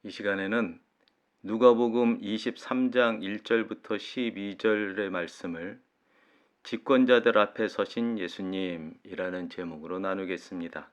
이 시간에는 누가복음 23장 1절부터 12절의 말씀을 집권자들 앞에 서신 예수님이라는 제목으로 나누겠습니다.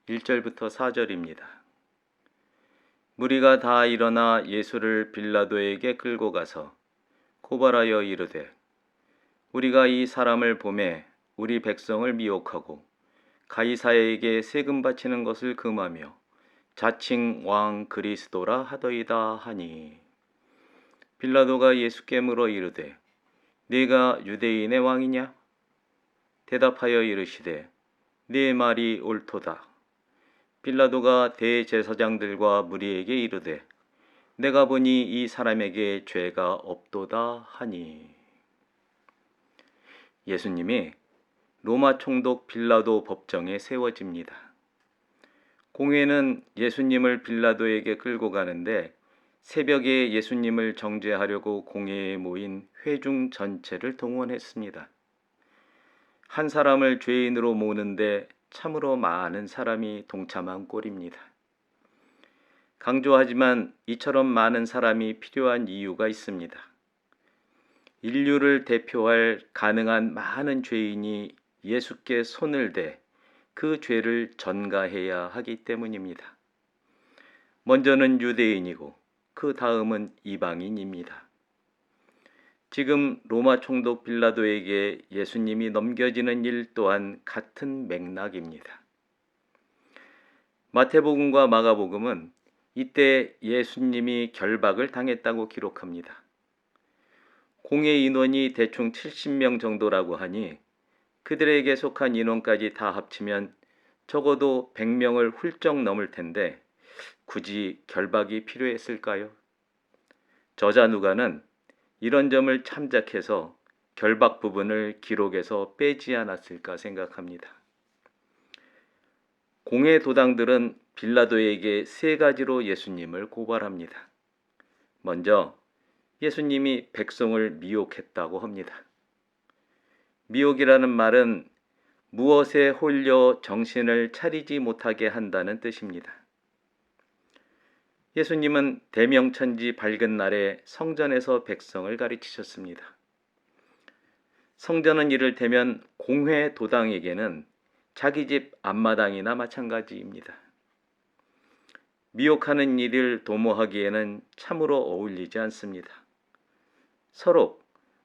1절부터 4절입니다. 무리가 다 일어나 예수를 빌라도에게 끌고 가서 고발하여 이르되 우리가 이 사람을 보매 우리 백성을 미혹하고 가이사에게 세금 바치는 것을 금하며 자칭 왕 그리스도라 하더이다 하니 빌라도가 예수께 물어 이르되 네가 유대인의 왕이냐? 대답하여 이르시되 네 말이 옳도다. 빌라도가 대제사장들과 무리에게 이르되 내가 보니 이 사람에게 죄가 없도다 하니 예수님이 로마 총독 빌라도 법정에 세워집니다. 공회는 예수님을 빌라도에게 끌고 가는데 새벽에 예수님을 정죄하려고 공회에 모인 회중 전체를 동원했습니다. 한 사람을 죄인으로 모으는데 참으로 많은 사람이 동참한 꼴입니다. 강조하지만 이처럼 많은 사람이 필요한 이유가 있습니다. 인류를 대표할 가능한 많은 죄인이 예수께 손을 대 그 죄를 전가해야 하기 때문입니다. 먼저는 유대인이고 그 다음은 이방인입니다. 지금 로마 총독 빌라도에게 예수님이 넘겨지는 일 또한 같은 맥락입니다. 마태복음과 마가복음은 이때 예수님이 결박을 당했다고 기록합니다. 공회 인원이 대충 70명 정도라고 하니 그들에게 속한 인원까지 다 합치면 적어도 100명을 훌쩍 넘을 텐데 굳이 결박이 필요했을까요? 저자 누가는 이런 점을 참작해서 결박 부분을 기록에서 빼지 않았을까 생각합니다. 공회 도당들은 빌라도에게 세 가지로 예수님을 고발합니다. 먼저 예수님이 백성을 미혹했다고 합니다. 미혹이라는 말은 무엇에 홀려 정신을 차리지 못하게 한다는 뜻입니다. 예수님은 대명천지 밝은 날에 성전에서 백성을 가르치셨습니다. 성전은 이를테면 공회 도당에게는 자기 집 앞마당이나 마찬가지입니다. 미혹하는 일을 도모하기에는 참으로 어울리지 않습니다. 서로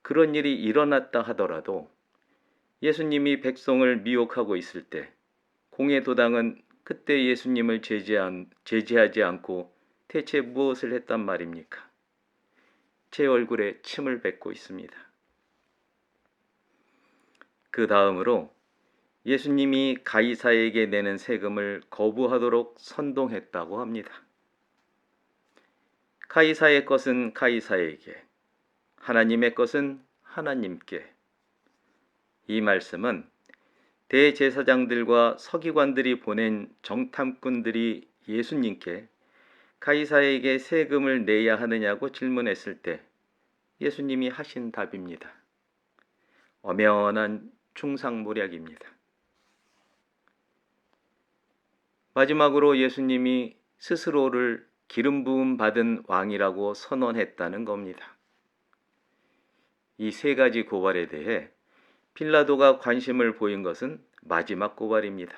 그런 일이 일어났다 하더라도 예수님이 백성을 미혹하고 있을 때 공회 도당은 그때 예수님을 제지하지 않고 대체 무엇을 했단 말입니까? 제 얼굴에 침을 뱉고 있습니다. 그 다음으로 예수님이 가이사에게 내는 세금을 거부하도록 선동했다고 합니다. 가이사의 것은 가이사에게, 하나님의 것은 하나님께. 이 말씀은 대제사장들과 서기관들이 보낸 정탐꾼들이 예수님께 가이사에게 세금을 내야 하느냐고 질문했을 때 예수님이 하신 답입니다. 엄연한 충상모략입니다. 마지막으로 예수님이 스스로를 기름 부음 받은 왕이라고 선언했다는 겁니다. 이 세 가지 고발에 대해 빌라도가 관심을 보인 것은 마지막 고발입니다.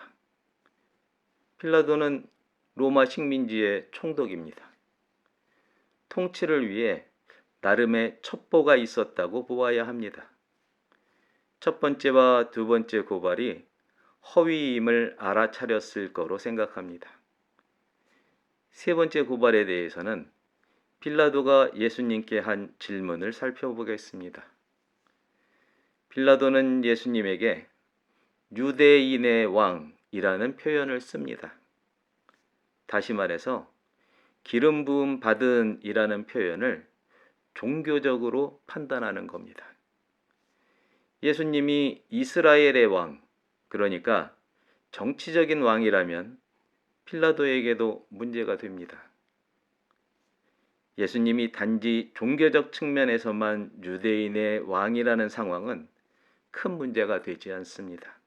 빌라도는 로마 식민지의 총독입니다. 통치를 위해 나름의 첩보가 있었다고 보아야 합니다. 첫 번째와 두 번째 고발이 허위임을 알아차렸을 거로 생각합니다. 세 번째 고발에 대해서는 빌라도가 예수님께 한 질문을 살펴보겠습니다. 빌라도는 예수님에게 유대인의 왕이라는 표현을 씁니다. 다시 말해서 기름 부음 받은 이라는 표현을 종교적으로 판단하는 겁니다. 예수님이 이스라엘의 왕, 그러니까 정치적인 왕이라면 빌라도에게도 문제가 됩니다. 예수님이 단지 종교적 측면에서만 유대인의 왕이라는 상황은 큰 문제가 되지 않습니다.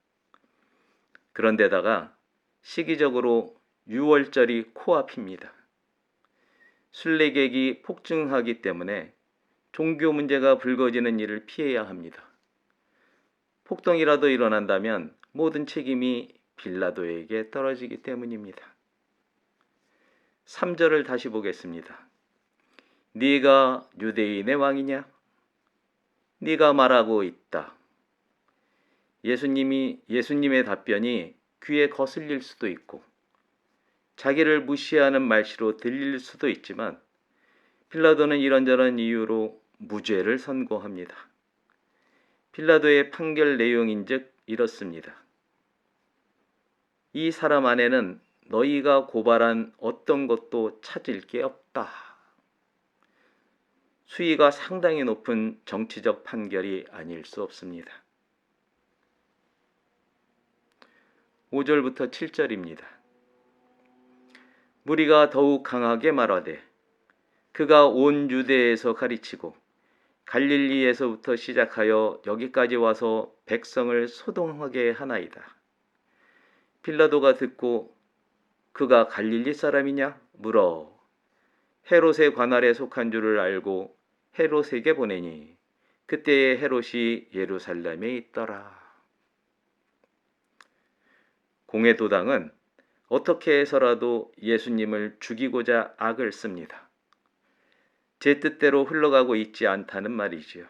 그런데다가 시기적으로 6월절이 코앞입니다. 순례객이 폭증하기 때문에 종교 문제가 불거지는 일을 피해야 합니다. 폭동이라도 일어난다면 모든 책임이 빌라도에게 떨어지기 때문입니다. 3절을 다시 보겠습니다. 네가 유대인의 왕이냐? 네가 말하고 있다. 예수님의 답변이 귀에 거슬릴 수도 있고 자기를 무시하는 말씨로 들릴 수도 있지만 빌라도는 이런저런 이유로 무죄를 선고합니다. 빌라도의 판결 내용인즉 이렇습니다. 이 사람 안에는 너희가 고발한 어떤 것도 찾을 게 없다. 수위가 상당히 높은 정치적 판결이 아닐 수 없습니다. 5절부터 7절입니다. 무리가 더욱 강하게 말하되 그가 온 유대에서 가르치고 갈릴리에서부터 시작하여 여기까지 와서 백성을 소동하게 하나이다. 빌라도가 듣고 그가 갈릴리 사람이냐 물어 헤롯의 관할에 속한 줄을 알고 헤롯에게 보내니 그때에 헤롯이 예루살렘에 있더라. 공회도당은 어떻게 해서라도 예수님을 죽이고자 악을 씁니다. 제 뜻대로 흘러가고 있지 않다는 말이지요.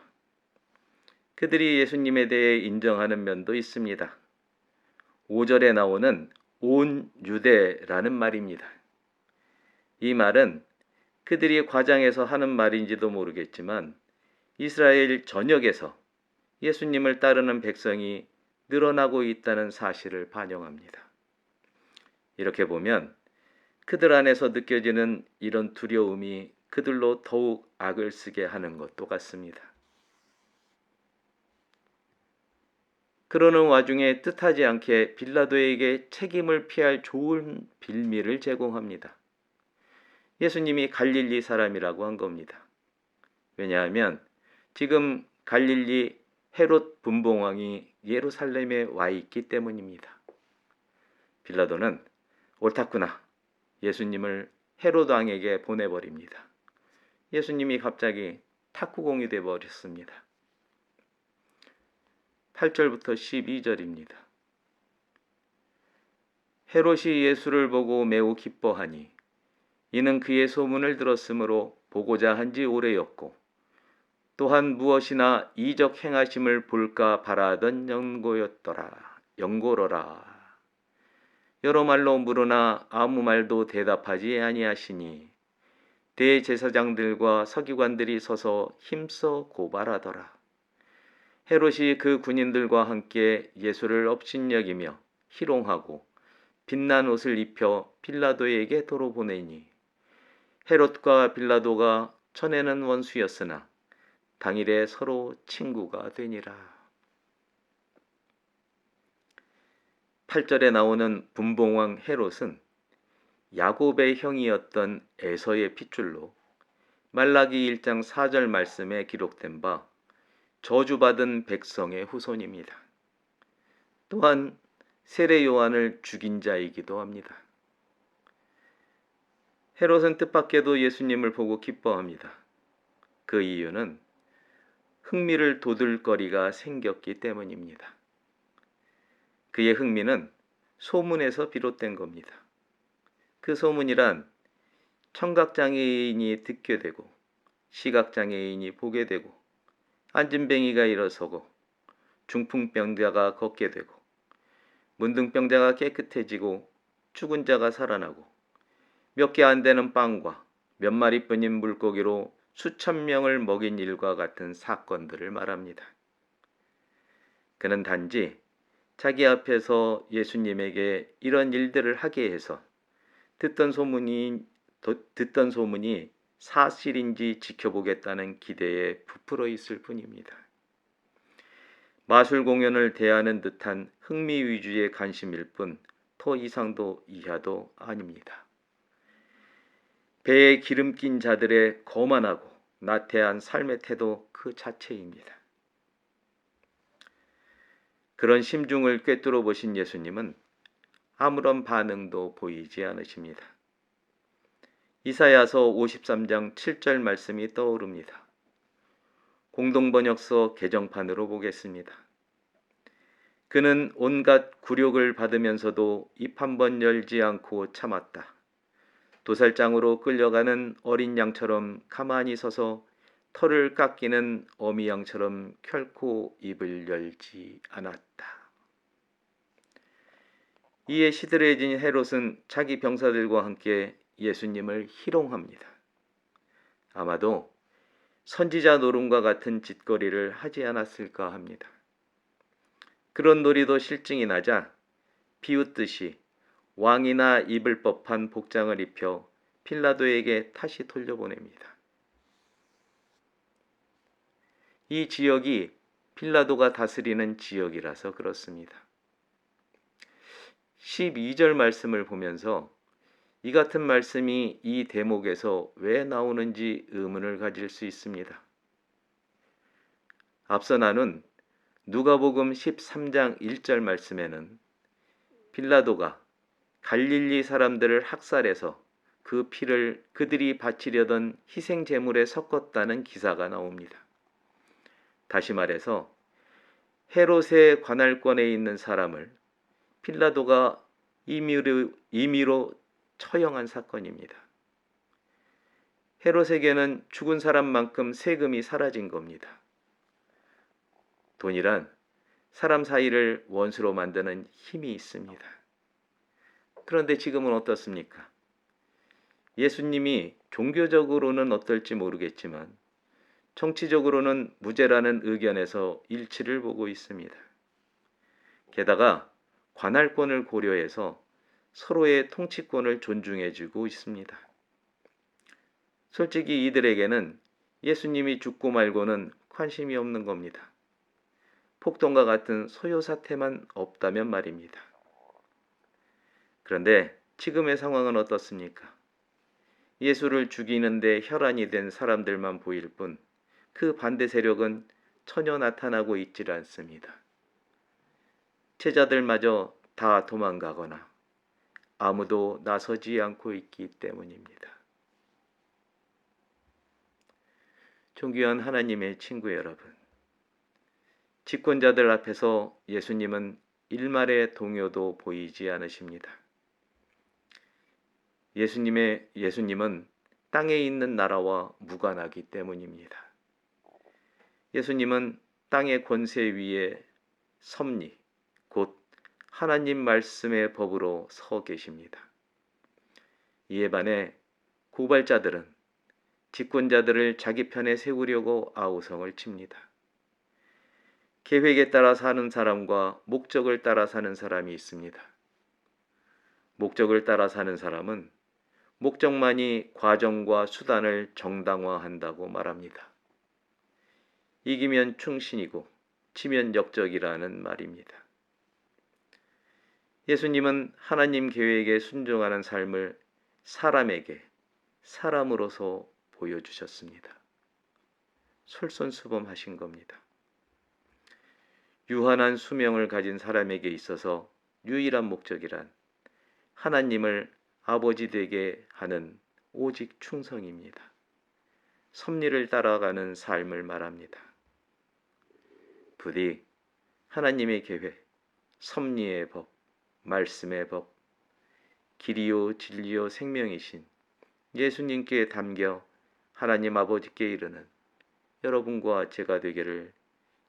그들이 예수님에 대해 인정하는 면도 있습니다. 5절에 나오는 온 유대라는 말입니다. 이 말은 그들이 과장해서 하는 말인지도 모르겠지만 이스라엘 전역에서 예수님을 따르는 백성이 늘어나고 있다는 사실을 반영합니다. 이렇게 보면 그들 안에서 느껴지는 이런 두려움이 그들로 더욱 악을 쓰게 하는 것도 같습니다. 그러는 와중에 뜻하지 않게 빌라도에게 책임을 피할 좋은 빌미를 제공합니다. 예수님이 갈릴리 사람이라고 한 겁니다. 왜냐하면 지금 갈릴리 헤롯 분봉왕이 예루살렘에 와 있기 때문입니다. 빌라도는 옳았구나. 예수님을 헤롯 왕에게 보내버립니다. 예수님이 갑자기 탁구공이 되어버렸습니다. 8절부터 12절입니다. 헤롯이 예수를 보고 매우 기뻐하니 이는 그의 소문을 들었으므로 보고자 한 지 오래였고 또한 무엇이나 이적 행하심을 볼까 바라던 연고로라. 여러 말로 물으나 아무 말도 대답하지 아니하시니 대제사장들과 서기관들이 서서 힘써 고발하더라. 헤롯이 그 군인들과 함께 예수를 업신여기며 희롱하고 빛난 옷을 입혀 빌라도에게 도로 보내니 헤롯과 빌라도가 전에는 원수였으나 당일에 서로 친구가 되니라. 8절에 나오는 분봉왕 헤롯은 야곱의 형이었던 에서의 핏줄로 말라기 1장 4절 말씀에 기록된 바 저주받은 백성의 후손입니다. 또한 세례 요한을 죽인 자이기도 합니다. 헤롯은 뜻밖에도 예수님을 보고 기뻐합니다. 그 이유는 흥미를 돋을 거리가 생겼기 때문입니다. 그의 흥미는 소문에서 비롯된 겁니다. 그 소문이란 청각장애인이 듣게 되고 시각장애인이 보게 되고 안진뱅이가 일어서고 중풍병자가 걷게 되고 문둥병자가 깨끗해지고 죽은 자가 살아나고 몇 개 안 되는 빵과 몇 마리뿐인 물고기로 수천 명을 먹인 일과 같은 사건들을 말합니다. 그는 단지 자기 앞에서 예수님에게 이런 일들을 하게 해서 듣던 소문이 사실인지 지켜보겠다는 기대에 부풀어 있을 뿐입니다. 마술 공연을 대하는 듯한 흥미 위주의 관심일 뿐 더 이상도 이하도 아닙니다. 배에 기름 낀 자들의 거만하고 나태한 삶의 태도 그 자체입니다. 그런 심중을 꿰뚫어 보신 예수님은 아무런 반응도 보이지 않으십니다. 이사야서 53장 7절 말씀이 떠오릅니다. 공동번역서 개정판으로 보겠습니다. 그는 온갖 굴욕을 받으면서도 입 한 번 열지 않고 참았다. 도살장으로 끌려가는 어린 양처럼 가만히 서서 털을 깎이는 어미 양처럼 결코 입을 열지 않았다. 이에 시들해진 헤롯은 자기 병사들과 함께 예수님을 희롱합니다. 아마도 선지자 노름과 같은 짓거리를 하지 않았을까 합니다. 그런 놀이도 실증이 나자 비웃듯이 왕이나 입을 법한 복장을 입혀 필라도에게 다시 돌려보냅니다. 이 지역이 필라도가 다스리는 지역이라서 그렇습니다. 12절 말씀을 보면서 이 같은 말씀이 이 대목에서 왜 나오는지 의문을 가질 수 있습니다. 앞서 나눈 누가복음 13장 1절 말씀에는 빌라도가 갈릴리 사람들을 학살해서 그 피를 그들이 바치려던 희생 제물에 섞었다는 기사가 나옵니다. 다시 말해서 헤롯의 관할권에 있는 사람을 빌라도가 임의로 처형한 사건입니다. 헤롯에게는 죽은 사람만큼 세금이 사라진 겁니다. 돈이란 사람 사이를 원수로 만드는 힘이 있습니다. 그런데 지금은 어떻습니까? 예수님이 종교적으로는 어떨지 모르겠지만 정치적으로는 무죄라는 의견에서 일치를 보고 있습니다. 게다가 관할권을 고려해서 서로의 통치권을 존중해주고 있습니다. 솔직히 이들에게는 예수님이 죽고 말고는 관심이 없는 겁니다. 폭동과 같은 소요 사태만 없다면 말입니다. 그런데 지금의 상황은 어떻습니까? 예수를 죽이는데 혈안이 된 사람들만 보일 뿐 그 반대 세력은 전혀 나타나고 있질 않습니다. 제자들마저 다 도망가거나 아무도 나서지 않고 있기 때문입니다. 존귀한 하나님의 친구 여러분, 집권자들 앞에서 예수님은 일말의 동요도 보이지 않으십니다. 예수님은 땅에 있는 나라와 무관하기 때문입니다. 예수님은 땅의 권세 위에 섭리, 곧 하나님 말씀의 법으로 서 계십니다. 이에 반해 고발자들은 집권자들을 자기 편에 세우려고 아우성을 칩니다. 계획에 따라 사는 사람과 목적을 따라 사는 사람이 있습니다. 목적을 따라 사는 사람은 목적만이 과정과 수단을 정당화한다고 말합니다. 이기면 충신이고 지면 역적이라는 말입니다. 예수님은 하나님 계획에 순종하는 삶을 사람에게 사람으로서 보여주셨습니다. 솔선수범하신 겁니다. 유한한 수명을 가진 사람에게 있어서 유일한 목적이란 하나님을 아버지 되게 하는 오직 충성입니다. 섭리를 따라가는 삶을 말합니다. 부디 하나님의 계획, 섭리의 법, 말씀의 법, 길이요 진리요 생명이신 예수님께 담겨 하나님 아버지께 이르는 여러분과 제가 되기를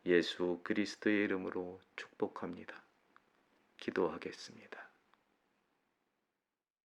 예수 그리스도의 이름으로 축복합니다. 기도하겠습니다.